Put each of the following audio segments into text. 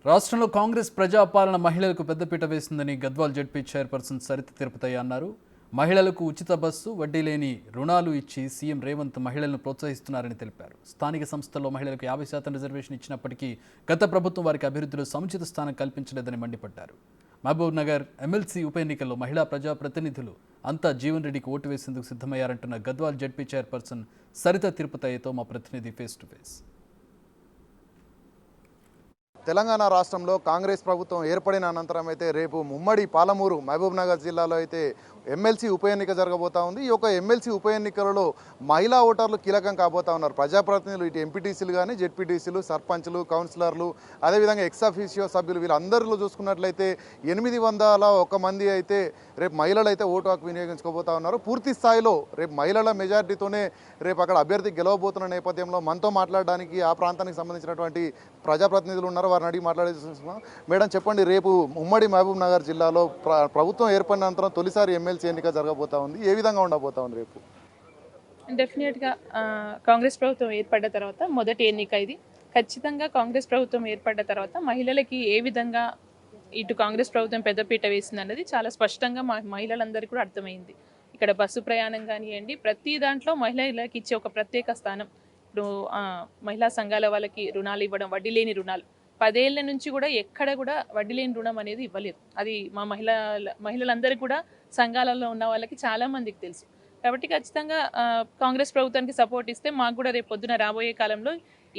రాష్ట్రంలో కాంగ్రెస్ ప్రజాపాలన మహిళలకు పెద్దపీట వేసిందని గద్వాల్ జడ్పీ చైర్పర్సన్ సరిత తిరుపతయ్య అన్నారు. మహిళలకు ఉచిత బస్సు, వడ్డీ లేని రుణాలు ఇచ్చి సీఎం రేవంత్ మహిళలను ప్రోత్సహిస్తున్నారని తెలిపారు. స్థానిక సంస్థల్లో మహిళలకు 50% రిజర్వేషన్ ఇచ్చినప్పటికీ గత ప్రభుత్వం వారికి అభివృద్ధిలో సముచిత స్థానం కల్పించలేదని మండిపడ్డారు. మహబూబ్ నగర్ ఎమ్మెల్సీ ఉప ఎన్నికల్లో మహిళా ప్రజాప్రతినిధులు అంతా జీవన్ రెడ్డికి ఓటు వేసేందుకు సిద్ధమయ్యారంటున్న గద్వాల్ జడ్పీ చైర్పర్సన్ సరిత తిరుపతయ్యతో మా ప్రతినిధి ఫేస్ టు ఫేస్. తెలంగాణ రాష్ట్రంలో కాంగ్రెస్ ప్రభుత్వం ఏర్పడిన అనంతరం అయితే రేపు ఉమ్మడి పాలమూరు మహబూబ్ నగర్ జిల్లాలో అయితే ఎమ్మెల్సీ ఉప ఎన్నిక జరగబోతా ఉంది. ఈ యొక్క ఎమ్మెల్సీ ఉప ఎన్నికలలో మహిళా ఓటర్లు కీలకం కాబోతా ఉన్నారు. ప్రజాప్రతినిధులు ఇటు ఎంపీటీసీలు కానీ, జెడ్పీటీసీలు, సర్పంచ్లు, కౌన్సిలర్లు, అదేవిధంగా ఎక్సాఫీషియో సభ్యులు వీళ్ళందరిలో చూసుకున్నట్లయితే 801 మంది అయితే రేపు మహిళలు అయితే ఓటు హక్కు వినియోగించుకోబోతా ఉన్నారు. పూర్తి స్థాయిలో రేపు మహిళల మెజార్టీతోనే రేపు అక్కడ అభ్యర్థి గెలవబోతున్న నేపథ్యంలో మనతో మాట్లాడడానికి ఆ ప్రాంతానికి సంబంధించినటువంటి ప్రజాప్రతినిధులు ఉన్నారు. వారిని అడిగి మాట్లాడేస్తున్నాం. మేడం చెప్పండి, రేపు ఉమ్మడి మహబూబ్ నగర్ జిల్లాలో ప్రభుత్వం ఏర్పడిన అనంతరం తొలిసారి ఎమ్మెల్సీ ఎన్నిక జరగబోతా ఉంది. ఏ విధంగా ఉండబోతా ఉంది రేపు? డెఫినెట్గా కాంగ్రెస్ ప్రభుత్వం ఏర్పడ్డ తర్వాత మొదటి ఎన్నిక ఇది. ఖచ్చితంగా కాంగ్రెస్ ప్రభుత్వం ఏర్పడ్డ తర్వాత మహిళలకి ఏ విధంగా ఇటు కాంగ్రెస్ ప్రభుత్వం పెద్దపీట వేసింది అన్నది చాలా స్పష్టంగా మహిళలందరికీ కూడా అర్థమైంది. ఇక్కడ బస్సు ప్రయాణం కానివ్వండి, ప్రతి దాంట్లో మహిళలకు ఇచ్చే ఒక ప్రత్యేక స్థానం. ఇప్పుడు మహిళా సంఘాల వాళ్ళకి రుణాలు ఇవ్వడం, వడ్డీ లేని రుణాలు 10 ఏళ్ల నుంచి కూడా ఎక్కడ కూడా వడ్డీ లేని రుణం అనేది ఇవ్వలేదు. అది మా మహిళలందరికీ కూడా సంఘాలలో ఉన్న వాళ్ళకి చాలా మందికి తెలుసు. కాబట్టి ఖచ్చితంగా కాంగ్రెస్ ప్రభుత్వానికి సపోర్ట్ ఇస్తే మాకు కూడా రేపు పొద్దున రాబోయే కాలంలో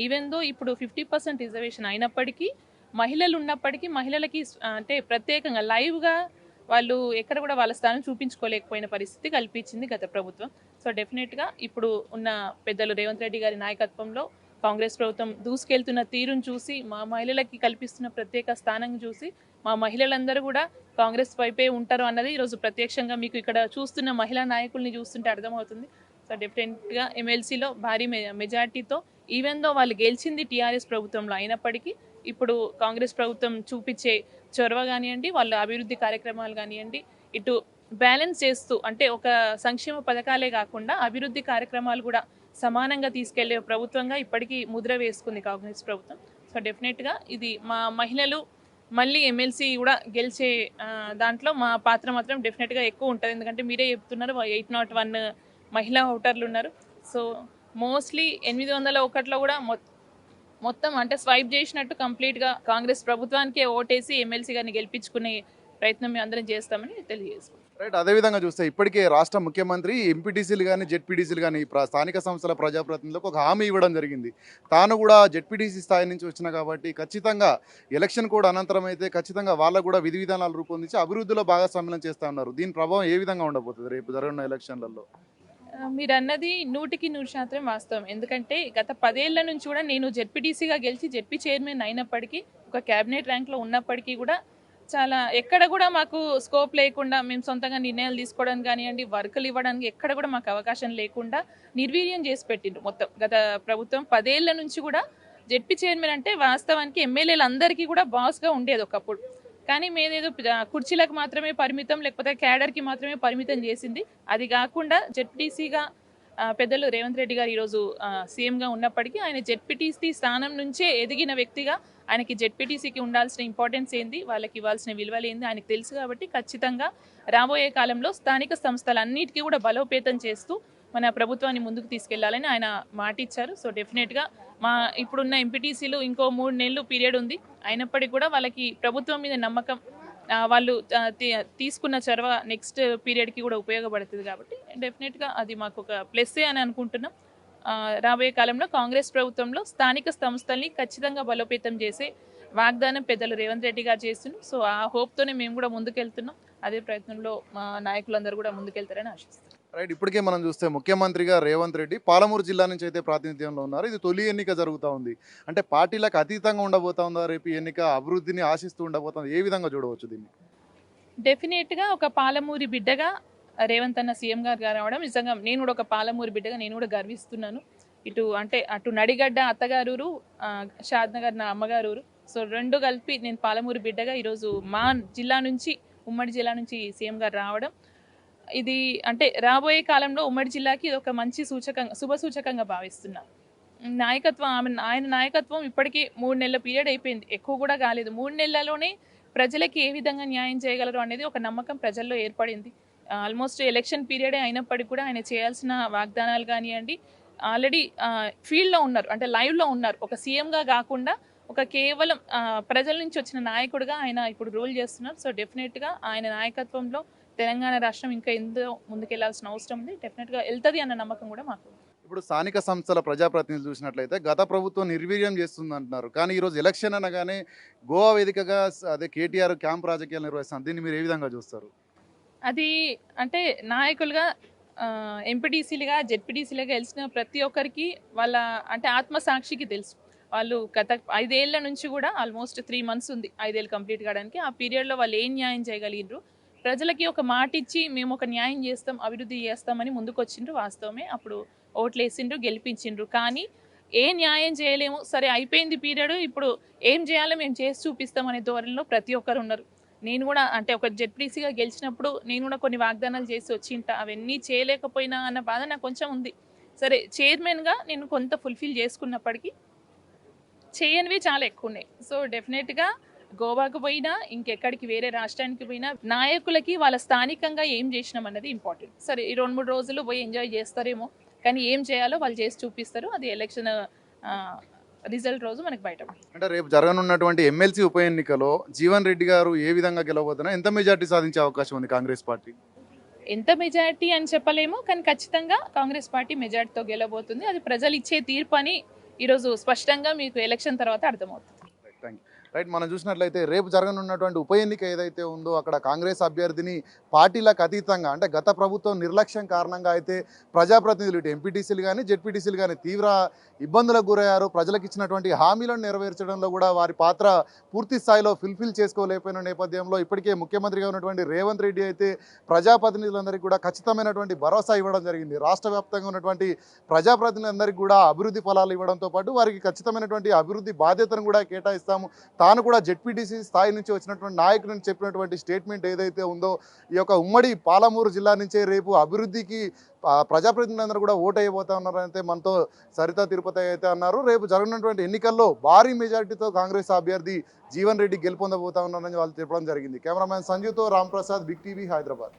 ఈవెన్ దో ఇప్పుడు 50% రిజర్వేషన్ అయినప్పటికీ మహిళలు ఉన్నప్పటికీ మహిళలకి అంటే ప్రత్యేకంగా లైవ్గా వాళ్ళు ఎక్కడ కూడా వాళ్ళ స్థానం చూపించుకోలేకపోయిన పరిస్థితి కల్పించింది గత ప్రభుత్వం. సో డెఫినెట్గా ఇప్పుడు ఉన్న పెద్దలు రేవంత్ రెడ్డి గారి నాయకత్వంలో కాంగ్రెస్ ప్రభుత్వం దూసుకెళ్తున్న తీరును చూసి, మా మహిళలకి కల్పిస్తున్న ప్రత్యేక స్థానం చూసి మా మహిళలందరూ కూడా కాంగ్రెస్ వైపే ఉంటారు అన్నది ఈరోజు ప్రత్యక్షంగా మీకు ఇక్కడ చూస్తున్న మహిళా నాయకుల్ని చూస్తుంటే అర్థమవుతుంది. సో డెఫినెట్గా ఎమ్మెల్సీలో భారీ మెజార్టీతో ఈవెన్ దో వాళ్ళు గెలిచింది టీఆర్ఎస్ ప్రభుత్వంలో అయినప్పటికీ ఇప్పుడు కాంగ్రెస్ ప్రభుత్వం చూపించే చొరవ కానివ్వండి, వాళ్ళ అభివృద్ధి కార్యక్రమాలు కానివ్వండి, ఇటు బ్యాలెన్స్ చేస్తూ అంటే ఒక సంక్షేమ పథకాలే కాకుండా అభివృద్ధి కార్యక్రమాలు కూడా సమానంగా తీసుకెళ్లే ప్రభుత్వంగా ఇప్పటికీ ముద్ర వేసుకుంది కాంగ్రెస్ ప్రభుత్వం. సో డెఫినెట్గా ఇది మా మహిళలు మళ్ళీ ఎమ్మెల్సీ కూడా గెలిచే దాంట్లో మా పాత్ర మాత్రం డెఫినెట్గా ఎక్కువ ఉంటుంది. ఎందుకంటే మీరే చెప్తున్నారు 801 మహిళా ఓటర్లు ఉన్నారు. సో మోస్ట్లీ 801లో కూడా మొత్తం అంటే స్వైప్ చేసినట్టు కంప్లీట్గా కాంగ్రెస్ ప్రభుత్వానికే ఓటేసి ఎమ్మెల్సీ గారిని గెలిపించుకునే ప్రయత్నం మేము అందరం చేస్తామని తెలియజేసుకుంటాం. రైట్. అదేవిధంగా చూస్తే ఇప్పటికే రాష్ట్ర ముఖ్యమంత్రి ఎంపీటీసీలు కానీ, జెడ్పీటీసీలు కానీ స్థానిక సంస్థల ప్రజాప్రతినిధులకు ఒక హామీ ఇవ్వడం జరిగింది. తాను కూడా జెడ్పీటీసీ స్థాయి నుంచి వచ్చిన కాబట్టి ఖచ్చితంగా ఎలక్షన్ కోడ్ అనంతరం అయితే ఖచ్చితంగా వాళ్ళకు కూడా విధి విధానాలు రూపొందించి అభివృద్ధిలో భాగస్వామ్యం చేస్తా ఉన్నారు. దీని ప్రభావం ఏ విధంగా ఉండబోతుంది రేపు జరగనున్న ఎలక్షన్లలో? మీరు అన్నది 100% వాస్తవం. ఎందుకంటే గత 10 ఏళ్ల నుంచి కూడా నేను జెడ్పీటీసీగా గెలిచి జెడ్పీ చైర్మన్ అయినప్పటికీ, ఒక క్యాబినెట్ ర్యాంక్లో ఉన్నప్పటికీ కూడా చాలా ఎక్కడ కూడా మాకు స్కోప్ లేకుండా మేము సొంతంగా నిర్ణయాలు తీసుకోవడానికి కానివ్వండి, వర్కులు ఇవ్వడానికి ఎక్కడ కూడా మాకు అవకాశం లేకుండా నిర్వీర్యం చేసి పెట్టిండ్రు మొత్తం గత ప్రభుత్వం. 10 ఏళ్ల నుంచి కూడా జెడ్పీ చైర్మన్ అంటే వాస్తవానికి ఎమ్మెల్యేలు అందరికీ కూడా బాస్గా ఉండేది ఒకప్పుడు. కానీ మేమేదో కుర్చీలకు మాత్రమే పరిమితం, లేకపోతే క్యాడర్కి మాత్రమే పరిమితం చేసింది. అది కాకుండా జెడ్పీటీసీగా పెద్దలు రేవంత్ రెడ్డి గారు ఈరోజు సీఎంగా ఉన్నప్పటికీ ఆయన జెడ్పీటీసీ స్థానం నుంచే ఎదిగిన వ్యక్తిగా ఆయనకి జెడ్పీటీసీకి ఉండాల్సిన ఇంపార్టెన్స్ ఏంది, వాళ్ళకి ఇవ్వాల్సిన విలువలు ఏంది ఆయనకు తెలుసు. కాబట్టి ఖచ్చితంగా రాబోయే కాలంలో స్థానిక సంస్థలన్నిటికీ కూడా బలోపేతం చేస్తూ మన ప్రభుత్వాన్ని ముందుకు తీసుకెళ్లాలని ఆయన మాట ఇచ్చారు. సో డెఫినెట్గా మా ఇప్పుడున్న ఎంపీటీసీలు ఇంకో 3 నెలలు పీరియడ్ ఉంది. అయినప్పటికీ కూడా వాళ్ళకి ప్రభుత్వం మీద నమ్మకం, వాళ్ళు తీసుకున్న చొరవ నెక్స్ట్ పీరియడ్కి కూడా ఉపయోగపడుతుంది. కాబట్టి డెఫినెట్గా అది మాకు ఒక ప్లస్సే అని అనుకుంటున్నాం. రాబోయే కాలంలో కాంగ్రెస్ ప్రభుత్వంలో స్థానిక సంస్థల్ని ఖచ్చితంగా బలోపేతం చేసే వాగ్దానం పెద్దలు రేవంత్ రెడ్డి గారు చేస్తున్నాం. సో ఆ హోప్తోనే మేము కూడా ముందుకెళ్తున్నాం. అదే ప్రయత్నంలో మా నాయకులందరూ కూడా ముందుకెళ్తారని ఆశిస్తున్నాం. రైట్. ఇప్పటికే మనం చూస్తే ముఖ్యమంత్రిగా రేవంత్ రెడ్డి పాలమూరు జిల్లా నుంచి అయితే ప్రాతినిధ్యంలో ఉన్నారు. ఇది తొలి ఎన్నిక జరుగుతూ ఉంది. అంటే పార్టీలకు అతీతంగా ఉండబోతా ఉందా రేపు ఎన్నిక? అభివృద్ధిని ఆశిస్తూ ఉండబోతుంది. ఏ విధంగా చూడవచ్చు దీన్ని? డెఫినెట్గా ఒక పాలమూరి బిడ్డగా రేవంత్ అన్న సీఎం గారు రావడం నిజంగా నేను కూడా ఒక పాలమూరి బిడ్డగా నేను కూడా గర్విస్తున్నాను. అటు నడిగడ్డ అత్తగారూరు, షాద్నగర్ నా అమ్మగారూరు. సో 2 కలిపి నేను పాలమూరి బిడ్డగా ఈరోజు మా జిల్లా నుంచి, ఉమ్మడి జిల్లా నుంచి సీఎం గారు రావడం ఇది అంటే రాబోయే కాలంలో ఉమ్మడి జిల్లాకి ఇది ఒక మంచి శుభ సూచకంగా భావిస్తున్నాను. నాయకత్వం ఆయన నాయకత్వం ఇప్పటికీ 3 నెలల పీరియడ్ అయిపోయింది, ఎక్కువ కూడా కాలేదు. 3 నెలల్లోనే ప్రజలకి ఏ విధంగా న్యాయం చేయగలరు అనేది ఒక నమ్మకం ప్రజల్లో ఏర్పడింది. ఆల్మోస్ట్ ఎలక్షన్ పీరియడే అయినప్పటికీ కూడా ఆయన చేయాల్సిన వాగ్దానాలు కానివ్వండి, ఆల్రెడీ ఫీల్డ్లో ఉన్నారు, అంటే లైవ్లో ఉన్నారు. ఒక సీఎంగా కాకుండా ఒక కేవలం ప్రజల నుంచి వచ్చిన నాయకుడిగా ఆయన ఇప్పుడు రూల్ చేస్తున్నారు. సో డెఫినెట్గా ఆయన నాయకత్వంలో తెలంగాణ రాష్ట్రం ఇంకా ఎంతో ముందుకెళ్లాల్సిన అవసరం ఉంది. డెఫినెట్గా వెళ్తుంది అన్న నమ్మకం కూడా మాకు ఉంది. ఇప్పుడు స్థానిక సంస్థల ప్రజాప్రతినిధులు చూసినట్లయితే గత ప్రభుత్వం నిర్వీర్యం చేస్తుంది అంటున్నారు, కానీ ఈరోజు ఎలక్షన్ అనగానే గోవా వేదికగా అదే కేటీఆర్ క్యాంప్ రాజకీయాలు నిర్వహిస్తారు. దీన్ని మీరు ఏ విధంగా చూస్తారు? అది అంటే నాయకులుగా ఎంపీటీసీలుగా జెడ్పీటీసీలుగా గెలిచిన ప్రతి ఒక్కరికి వాళ్ళ అంటే ఆత్మసాక్షికి తెలుసు. వాళ్ళు గత 5 ఏళ్ల నుంచి కూడా ఆల్మోస్ట్ 3 months ఉంది 5 ఏళ్ళు కంప్లీట్ కావడానికి. ఆ పీరియడ్లో వాళ్ళు ఏం న్యాయం చేయగలిగినారు, ప్రజలకి ఒక మాట ఇచ్చి మేము ఒక న్యాయం చేస్తాం, అభివృద్ధి చేస్తామని ముందుకు వచ్చిండ్రు. వాస్తవమే, అప్పుడు ఓట్లు వేసిండ్రు, గెలిపించిండ్రు. కానీ ఏ న్యాయం చేయలేము, సరే అయిపోయింది పీరియడ్, ఇప్పుడు ఏం చేయాలో మేము చేసి చూపిస్తామనే ధోరణిలో ప్రతి ఒక్కరు ఉన్నారు. నేను కూడా అంటే ఒక జెడ్పీసీగా గెలిచినప్పుడు నేను కూడా కొన్ని వాగ్దానాలు చేసి వచ్చింట, అవన్నీ చేయలేకపోయినా అన్న బాధ నాకు కొంచెం ఉంది. సరే చైర్మన్గా నేను కొంత ఫుల్ఫిల్ చేసుకున్నప్పటికీ చేయనివి చాలా ఎక్కువ ఉన్నాయి. సో డెఫినెట్గా గోవాకు పోయినా ఇంకెక్కడికి వేరే రాష్ట్రానికి పోయినా నాయకులకి వాళ్ళ స్థానికంగా ఏం చేసినాం అన్నది ఇంపార్టెంట్. సరే ఈ 2-3 రోజులు పోయి ఎంజాయ్ చేస్తారేమో, కానీ ఏం చేయాలో వాళ్ళు చేసి చూపిస్తారు. అది ఎలక్షన్ రిజల్ట్ రోజు మనకు బయట. అంటే రేపు జరగనున్నటువంటి ఎమ్మెల్సీ ఉప ఎన్నికలో జీవన్ రెడ్డి గారు ఏ విధంగా గెలవబోతున్నా, ఎంత మెజార్టీ సాధించే అవకాశం ఉంది కాంగ్రెస్ పార్టీ? ఎంత మెజారిటీ అని చెప్పలేము, కానీ ఖచ్చితంగా కాంగ్రెస్ పార్టీ మెజారిటీతో గెలవబోతుంది. అది ప్రజలు ఇచ్చే తీర్పు అని ఈరోజు స్పష్టంగా మీకు ఎలక్షన్ తర్వాత అర్థమవుతుంది. Thank you. రైట్, మనం చూసినట్లయితే రేపు జరగనున్నటువంటి ఉప ఎన్నిక ఏదైతే ఉందో అక్కడ కాంగ్రెస్ అభ్యర్థిని పార్టీలకు అతీతంగా అంటే గత ప్రభుత్వం నిర్లక్ష్యం కారణంగా అయితే ప్రజాప్రతినిధులు ఇటు ఎంపీటీసీలు కానీ జెడ్పీటీసీలు కానీ తీవ్ర ఇబ్బందులకు గురయ్యారు. ప్రజలకు ఇచ్చినటువంటి హామీలను నెరవేర్చడంలో కూడా వారి పాత్ర పూర్తి స్థాయిలో ఫుల్ఫిల్ చేసుకోలేకపోయిన నేపథ్యంలో ఇప్పటికే ముఖ్యమంత్రిగా ఉన్నటువంటి రేవంత్ రెడ్డి అయితే ప్రజాప్రతినిధులందరికీ కూడా ఖచ్చితమైనటువంటి భరోసా ఇవ్వడం జరిగింది. రాష్ట్ర వ్యాప్తంగా ఉన్నటువంటి ప్రజాప్రతినిధులందరికీ కూడా అభివృద్ధి ఫలాలు ఇవ్వడంతో పాటు వారికి ఖచ్చితమైనటువంటి అభివృద్ధి బాధ్యతను కూడా కేటాయిస్తాము. తాను కూడా జెడ్పీటీసీ స్థాయి నుంచి వచ్చినటువంటి నాయకుడు నుంచి చెప్పినటువంటి స్టేట్మెంట్ ఏదైతే ఉందో ఈ యొక్క ఉమ్మడి పాలమూరు జిల్లా నుంచే రేపు అభివృద్ధికి ప్రజాప్రతినిధులందరూ కూడా ఓటు అయిపోతా ఉన్నారంటే మనతో సరిత తిరుపతి అయితే అన్నారు. రేపు జరగనున్నటువంటి ఎన్నికల్లో భారీ మెజారిటీతో కాంగ్రెస్ అభ్యర్థి జీవన్ రెడ్డి గెలుపొందబోతా ఉన్నారని వాళ్ళు చెప్పడం జరిగింది. కెమెరామ్యాన్ సంజుతో రామ్ ప్రసాద్, బిగ్ టీవీ, హైదరాబాద్.